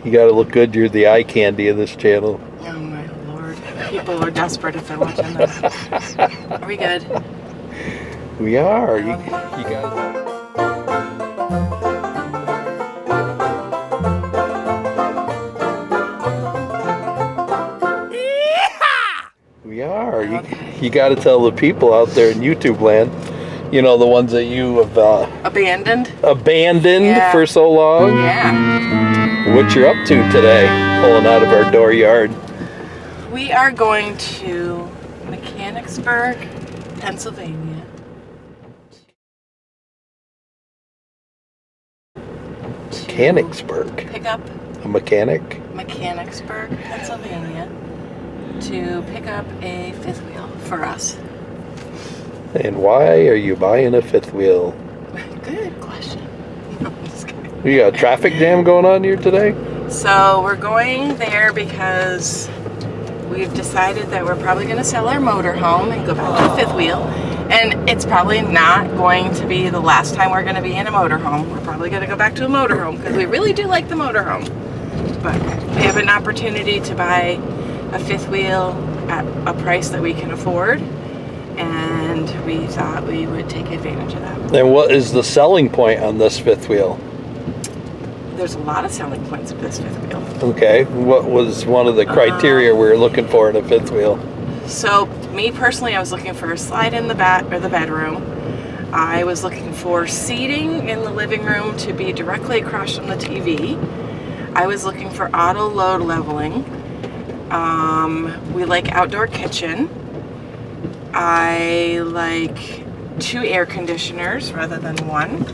You gotta look good. You're the eye candy of this channel. Oh my lord. People are desperate if they're watching this. Are we good? We are. You Okay. guys. We are. Okay. You got to tell the people out there in YouTube land, you know, the ones that you have Abandoned abandoned for so long. Yeah. What you're up to today, pulling out of our dooryard? We are going to Mechanicsburg, Pennsylvania. Mechanicsburg. Pick up A mechanic? Mechanicsburg, Pennsylvania, to pick up a fifth wheel for us. And why are you buying a fifth wheel? Good question. No, I'm just kidding. You got a traffic jam going on here today? So we're going there because we've decided that we're probably going to sell our motorhome and go back to a fifth wheel. And it's probably not going to be the last time we're going to be in a motorhome. We're probably going to go back to a motorhome because we really do like the motorhome. But we have an opportunity to buy a fifth wheel at a price that we can afford. And we thought we would take advantage of that. And what is the selling point on this fifth wheel? There's a lot of selling points of this fifth wheel. Okay, what was one of the criteria we were looking for in a fifth wheel? So, me personally, I was looking for a slide in the bedroom. I was looking for seating in the living room to be directly across from the TV. I was looking for auto load leveling. We like outdoor kitchen. I like 2 air conditioners rather than 1.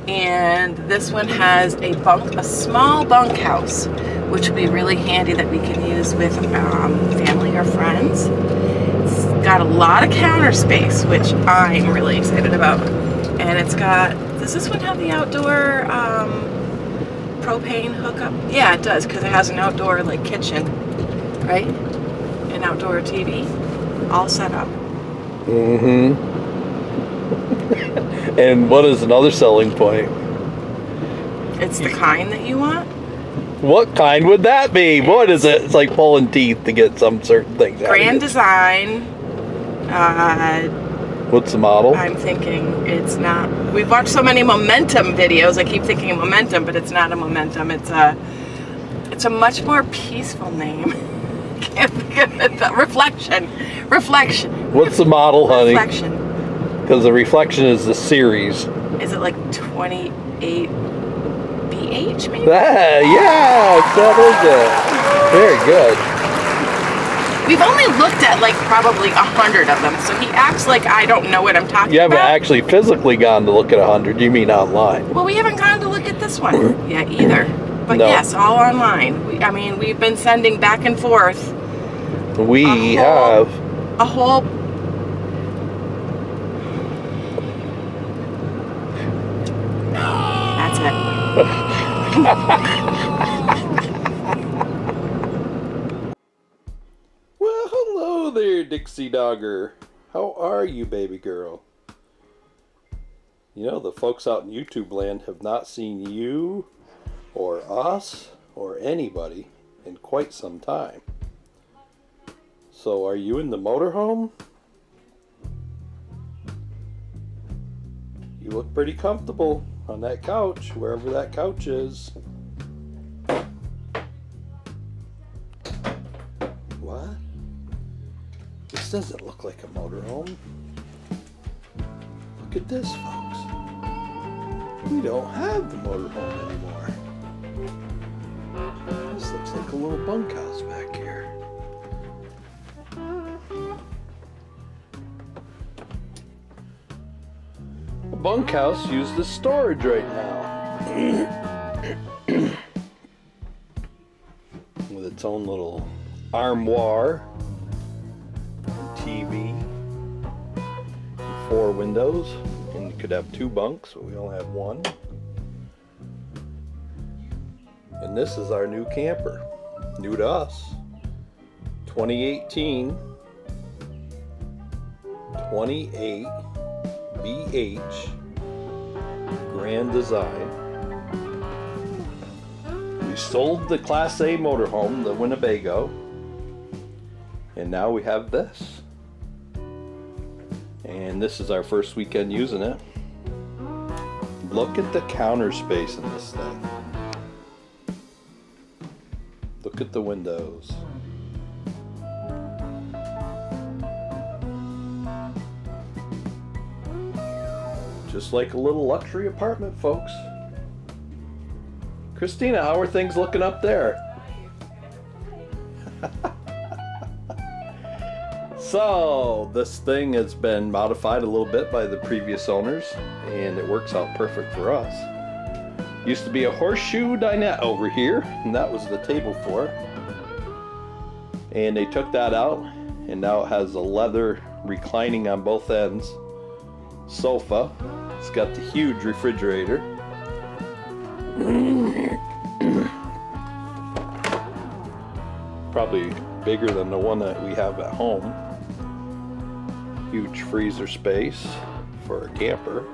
And this one has a small bunkhouse, which would be really handy that we can use with family or friends. It's got a lot of counter space, which I'm really excited about. And it's got, does this one have the outdoor propane hookup? Yeah, it does, because it has an outdoor like kitchen, right? An outdoor TV, all set up. Mm-hmm. And what is another selling point? It's the kind that you want. What kind would that be? What is it? It's like pulling teeth to get some certain things out of Grand it. Design. What's the model? I'm thinking it's not. We've watched so many Momentum videos. I keep thinking of Momentum, but it's not a Momentum. It's a much more peaceful name. Can't think of it. Reflection. What's the model, honey? Reflection. Because the Reflection is the series. Is it like 28 BH maybe? Yeah, that is it. Very good. We've only looked at like probably 100 of them, so he acts like I don't know what I'm talking about. You haven't actually physically gone to look at 100. You mean online? Well, we haven't gone to look at this one yet either. But No. yes, all online. We've been sending back and forth. We have. A whole. That's it. Well, hello there, Dixie Dogger. How are you, baby girl? You know, the folks out in YouTube land have not seen you or us or anybody in quite some time. So, are you in the motorhome? You look pretty comfortable on that couch, wherever that couch is. What? This doesn't look like a motorhome. Look at this, folks. We don't have the motorhome anymore. This looks like a little bunkhouse back here. A bunkhouse used as storage right now. With its own little armoire, TV, 4 windows, and you could have 2 bunks, but we only have 1. And this is our new camper, new to us, 2018 28 BH Grand Design. We sold the Class A motorhome, the Winnebago, and now we have this. And this is our first weekend using it. Look at the counter space in this thing. Look at the windows. Just like a little luxury apartment, folks. Christina, how are things looking up there? So, this thing has been modified a little bit by the previous owners, and it works out perfect for us. Used to be a horseshoe dinette over here, and that was the table for it. And they took that out, and now it has a leather reclining on both ends sofa. It's got the huge refrigerator. Probably bigger than the one that we have at home. Huge freezer space for a camper.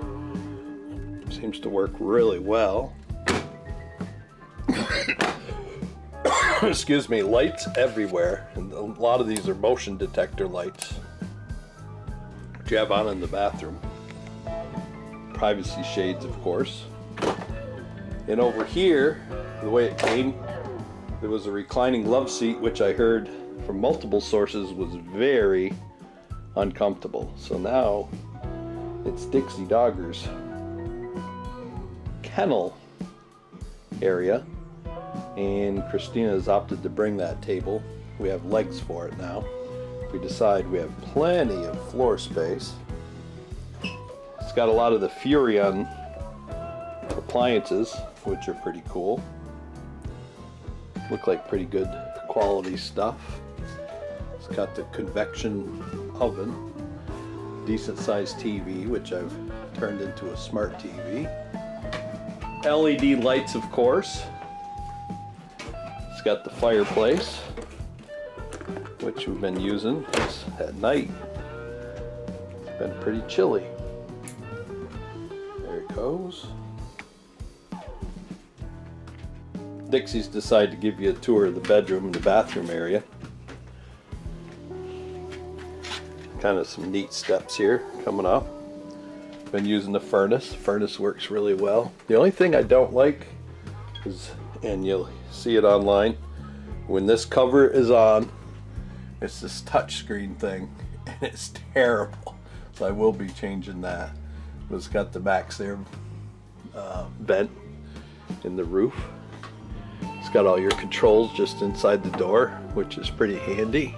Seems to work really well. Excuse me, lights everywhere. And a lot of these are motion detector lights, which you have on in the bathroom. Privacy shades, of course. And over here, the way it came, there was a reclining love seat, which I heard from multiple sources was very uncomfortable. So now it's Dixie Dogger's kennel area, and Christina has opted to bring that table. We have legs for it now. We decide we have plenty of floor space. It's got a lot of the Furrion appliances, which are pretty cool. Look like pretty good quality stuff. It's got the convection oven, decent sized TV, which I've turned into a smart TV. LED lights, of course. It's got the fireplace, which we've been using at night. It's been pretty chilly. There it goes. Dixie's decided to give you a tour of the bedroom and the bathroom area. Kind of some neat steps here coming up. Been using the furnace. Furnace works really well. The only thing I don't like is, and you'll see it online, when this cover is on, it's this touch screen thing, and it's terrible. So I will be changing that. It's got the backs there bent in the roof. It's got all your controls just inside the door, which is pretty handy.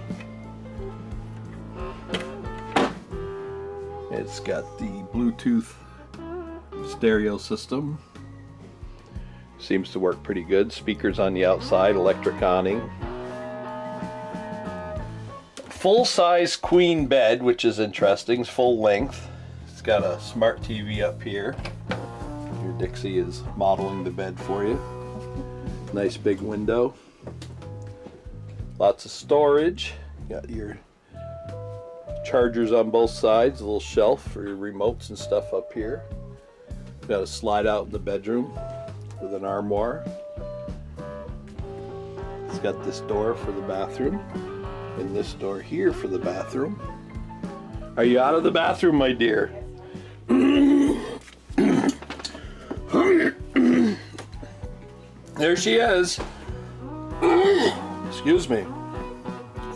It's got the Bluetooth stereo system. Seems to work pretty good. Speakers on the outside, electric awning. Full-size queen bed, which is interesting. It's full length. It's got a smart TV up here. Your Dixie is modeling the bed for you. Nice big window. Lots of storage. Got your chargers on both sides, a little shelf for your remotes and stuff up here. Got a slide out in the bedroom with an armoire. It's got this door for the bathroom and this door here for the bathroom. Are you out of the bathroom, my dear? There she is. Excuse me.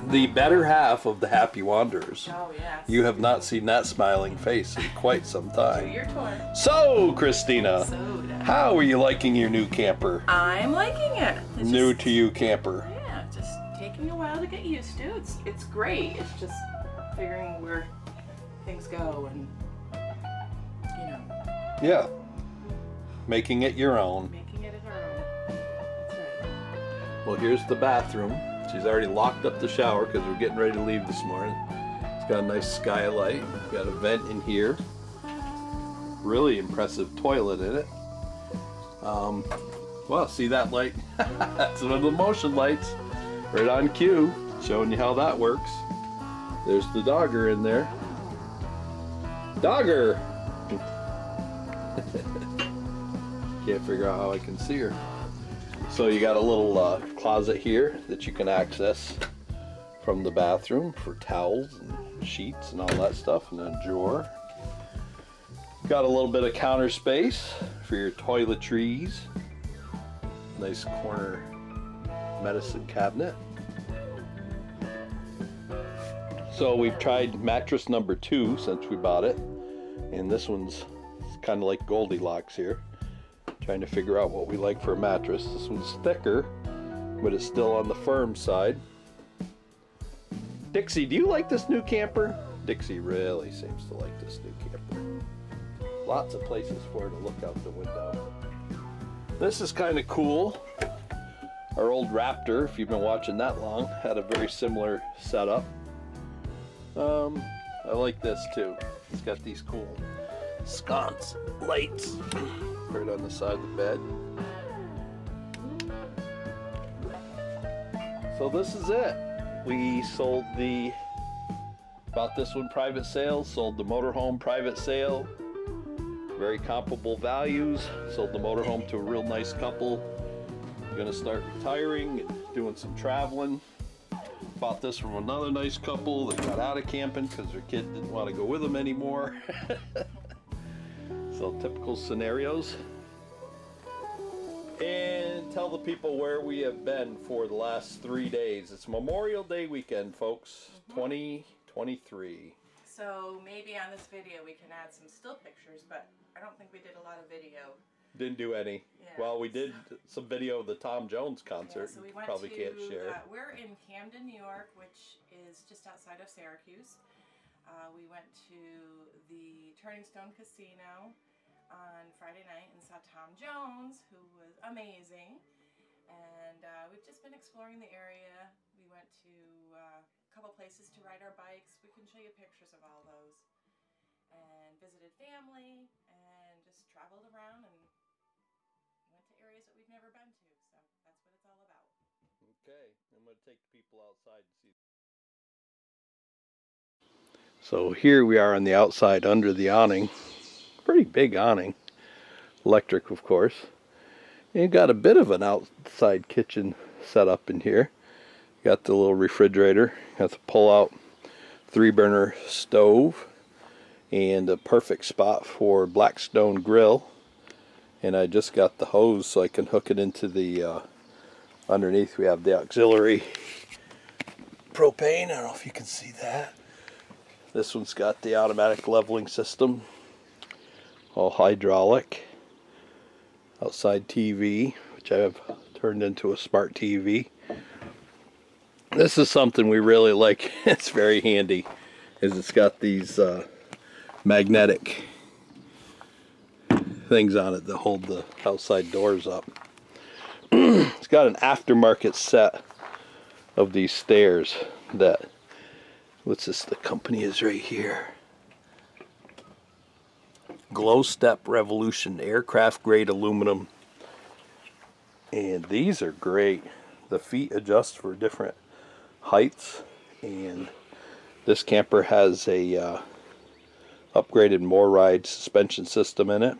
The better half of the Happy Wanderers. Oh, yes. You have not seen that smiling face in quite some time. Your tour. So, Christina, Soda. how are you liking your new camper? I'm liking it. It's New just, to you camper. Yeah, just taking a while to get used to. It's great. It's just figuring where things go and, you know. Yeah. Making it your own. Making it our own. That's right. Well, here's the bathroom. She's already locked up the shower because we're getting ready to leave this morning. It's got a nice skylight. Got a vent in here. Really impressive toilet in it. Well, see that light? That's one of the motion lights. Right on cue. Showing you how that works. There's the dogger in there. Dogger! Can't figure out how I can see her. So you got a little closet here that you can access from the bathroom for towels and sheets and all that stuff, and a drawer. Got a little bit of counter space for your toiletries. Nice corner medicine cabinet. So we've tried mattress number 2 since we bought it, and this one's kind of like Goldilocks here. Trying to figure out what we like for a mattress. This one's thicker, but it's still on the firm side. Dixie, do you like this new camper? Dixie really seems to like this new camper. Lots of places for her to look out the window. This is kind of cool. Our old Raptor, if you've been watching that long, had a very similar setup. I like this too. It's got these cool sconce lights right on the side of the bed. So this is it. We sold bought this one private sale, sold the motorhome private sale. Very comparable values. Sold the motorhome to a real nice couple. Gonna start retiring and doing some traveling. Bought this from another nice couple that got out of camping because their kid didn't want to go with them anymore. So typical scenarios. And tell the people where we have been for the last 3 days. It's Memorial Day weekend, folks. 2023. So maybe on this video we can add some still pictures, but I don't think we did a lot of video. Didn't do any. Yeah. Well, we did some video of the Tom Jones concert. Yeah, so we went Probably can't share. We're in Camden, New York, which is just outside of Syracuse. We went to the Turning Stone Casino on Friday night and saw Tom Jones, who was amazing. And we've just been exploring the area. We went to a couple places to ride our bikes. We can show you pictures of all those. And visited family and just traveled around and went to areas that we've never been to. So that's what it's all about. Okay, I'm going to take the people outside to see. So here we are on the outside under the awning. Pretty big awning. Electric, of course. And got a bit of an outside kitchen set up in here. Got the little refrigerator. Got the pull-out 3-burner stove. And a perfect spot for Blackstone grill. And I just got the hose so I can hook it into the underneath. We have the auxiliary propane. I don't know if you can see that. This one's got the automatic leveling system, all hydraulic. Outside TV, which I have turned into a smart TV. This is something we really like. It's very handy, is it's got these magnetic things on it that hold the outside doors up. It's got an aftermarket set of these stairs that, what's this, the company is right here. Glow Step Revolution aircraft grade aluminum. And these are great. The feet adjust for different heights, and this camper has a upgraded MORride suspension system in it,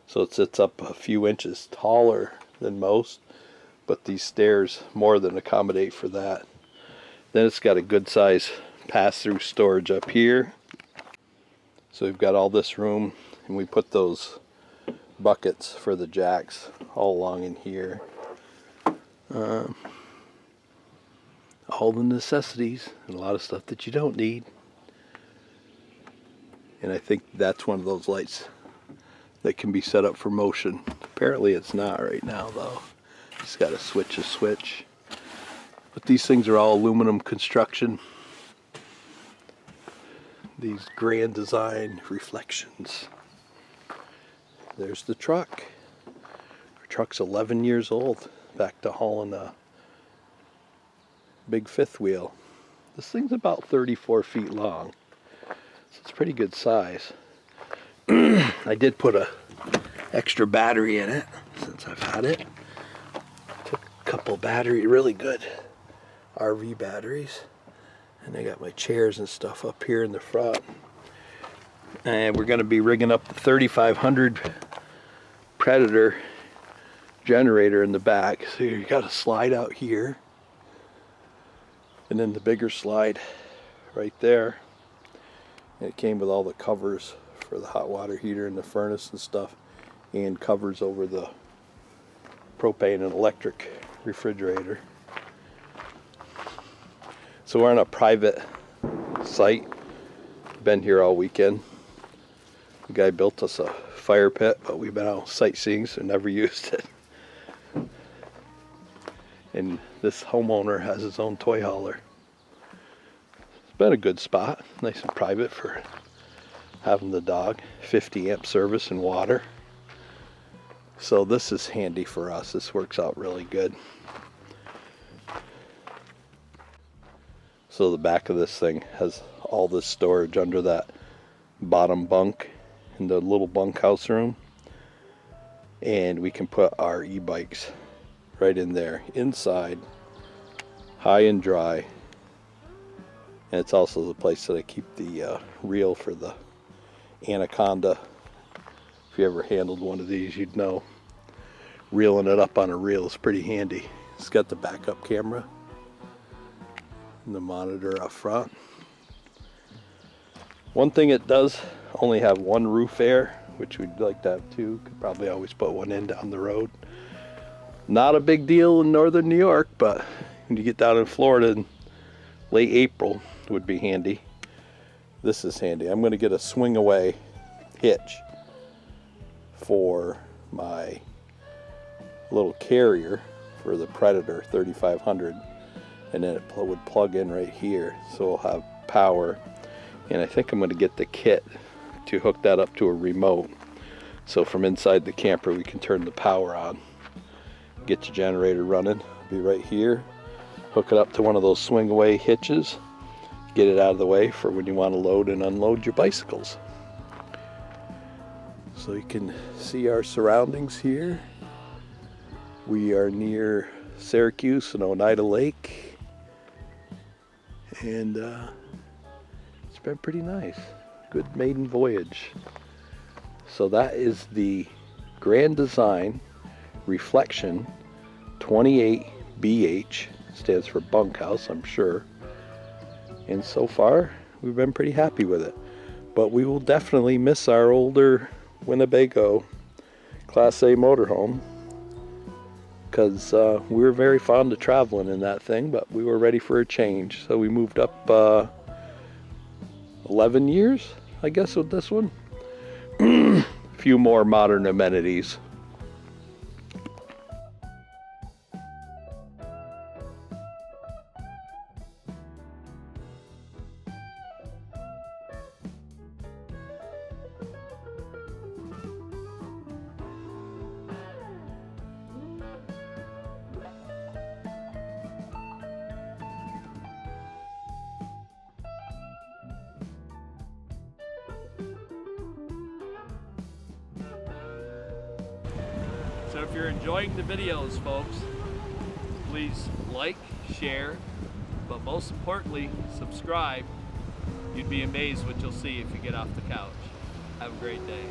so it sits up a few inches taller than most, but these stairs more than accommodate for that. Then it's got a good size pass-through storage up here. So we've got all this room, and we put those buckets for the jacks all along in here. All the necessities and a lot of stuff that you don't need. And I think that's one of those lights that can be set up for motion. Apparently it's not right now though. Just got to switch a switch. But these things are all aluminum construction. These Grand Design reflections. There's the truck. Our truck's 11 years old. Back to hauling a big fifth wheel. This thing's about 34 feet long. So it's pretty good size. I did put a extra battery in it since I've had it. Took a couple battery, really good RV batteries. And I got my chairs and stuff up here in the front. And we're going to be rigging up the 3500 Predator generator in the back. So you got a slide out here, and then the bigger slide right there. And it came with all the covers for the hot water heater and the furnace and stuff, and covers over the propane and electric refrigerator. So we're on a private site. Been here all weekend. The guy built us a fire pit, but we've been out sightseeing, so never used it. And this homeowner has his own toy hauler. It's been a good spot, nice and private for having the dog. 50 amp service and water. So this is handy for us. This works out really good. So the back of this thing has all this storage under that bottom bunk in the little bunkhouse room. And we can put our e-bikes right in there, inside, high and dry. And it's also the place that I keep the reel for the Anaconda. If you ever handled one of these, you'd know reeling it up on a reel is pretty handy. It's got the backup camera and the monitor up front. One thing it does only have one roof air, which we'd like to have two. Could probably always put one in down the road. Not a big deal in northern New York, but when you get down in Florida in late April, it would be handy. This is handy. I'm going to get a swing away hitch for my little carrier for the Predator 3500, and then it would plug in right here, so we'll have power. And I think I'm going to get the kit to hook that up to a remote, so from inside the camper we can turn the power on, get your generator running. Be right here, hook it up to one of those swing away hitches, get it out of the way for when you want to load and unload your bicycles. So you can see our surroundings here. We are near Syracuse and Oneida Lake, and it's been pretty nice. Good maiden voyage. So that is the Grand Design Reflection 28BH, stands for bunkhouse, I'm sure. And so far we've been pretty happy with it, but we will definitely miss our older Winnebago Class A motorhome, because we were very fond of traveling in that thing, but we were ready for a change. So we moved up 11 years, I guess, with this one. A few more modern amenities. So if you're enjoying the videos, folks, please like, share, but most importantly, subscribe. You'd be amazed what you'll see if you get off the couch. Have a great day.